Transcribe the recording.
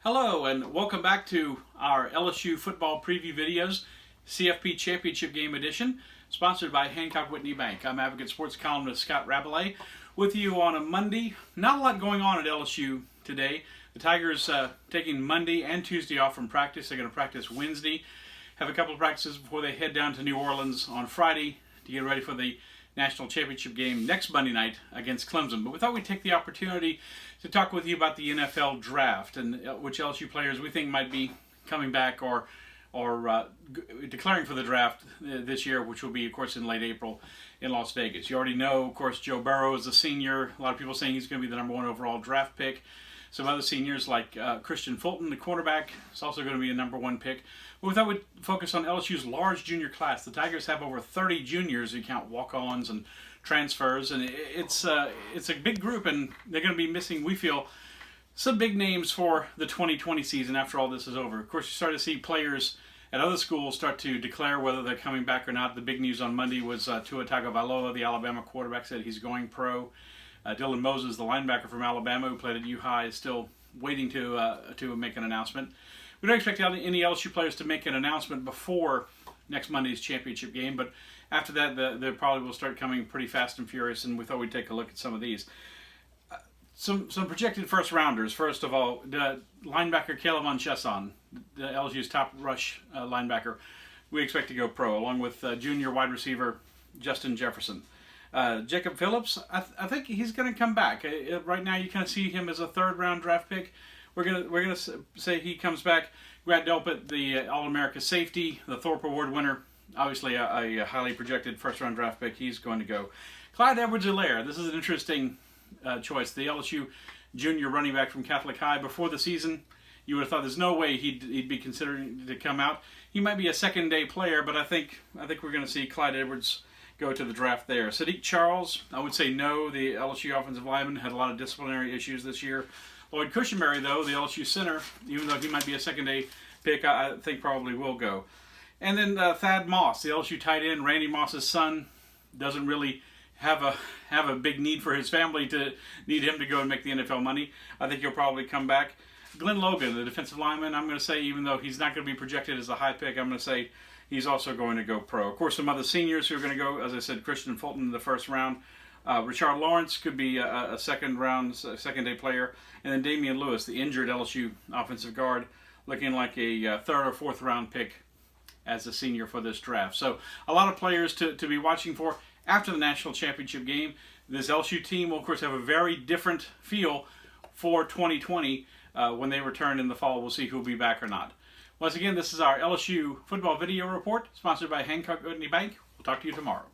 Hello and welcome back to our LSU football preview videos, CFP Championship Game Edition, sponsored by Hancock Whitney Bank. I'm Advocate Sports columnist Scott Rabalais with you on a Monday. Not a lot going on at LSU today. The Tigers taking Monday and Tuesday off from practice. They're going to practice Wednesday, have a couple of practices before they head down to New Orleans on Friday to get ready for the national championship game next Monday night against Clemson. But we thought we'd take the opportunity to talk with you about the NFL draft and which LSU players we think might be coming back or declaring for the draft this year, which will be, of course, in late April in Las Vegas. You already know, of course, Joe Burrow is a senior. A lot of people saying he's going to be the #1 overall draft pick. Some other seniors like Christian Fulton, the quarterback, is also going to be a #1 pick. But we thought we'd focus on LSU's large junior class. The Tigers have over 30 juniors who count walk-ons and transfers, and it's a big group, and they're going to be missing, we feel, some big names for the 2020 season after all this is over. Of course, you start to see players at other schools start to declare whether they're coming back or not. The big news on Monday was Tua Tagovailoa, the Alabama quarterback, said he's going pro. Dylan Moses, the linebacker from Alabama who played at U-High, is still waiting to make an announcement. We don't expect any LSU players to make an announcement before next Monday's championship game, but after that, they probably will start coming pretty fast and furious, and we thought we'd take a look at some of these. Some projected first-rounders. First of all, the linebacker Caleb Chesson, the LSU's top rush linebacker, we expect to go pro, along with junior wide receiver Justin Jefferson. Jacob Phillips, I think he's going to come back. Right now, you kind of see him as a third-round draft pick. We're gonna say he comes back. Grant Delpit, the All-America safety, the Thorpe Award winner, obviously a highly projected first-round draft pick. He's going to go. Clyde Edwards-Helaire, this is an interesting choice. The LSU junior running back from Catholic High. Before the season, you would have thought there's no way he'd be considering to come out. He might be a second-day player, but I think we're going to see Clyde Edwards go to the draft there. Sadiq Charles, I would say no. The LSU offensive lineman had a lot of disciplinary issues this year. Lloyd Cushenberry, though, the LSU center, even though he might be a second-day pick, I think probably will go. And then Thad Moss, the LSU tight end, Randy Moss's son, doesn't really have a big need for his family to need him to go and make the NFL money. I think he'll probably come back. Glenn Logan, the defensive lineman, I'm going to say, even though he's not going to be projected as a high pick, I'm going to say he's also going to go pro. Of course, some other seniors who are going to go, as I said, Christian Fulton in the first round. Richard Lawrence could be a second-day player. And then Damian Lewis, the injured LSU offensive guard, looking like a third or fourth round pick as a senior for this draft. So a lot of players to be watching for after the national championship game. This LSU team will, of course, have a very different feel for 2020 when they return in the fall. We'll see who will be back or not. Once again, this is our LSU football video report, sponsored by Hancock Whitney Bank. We'll talk to you tomorrow.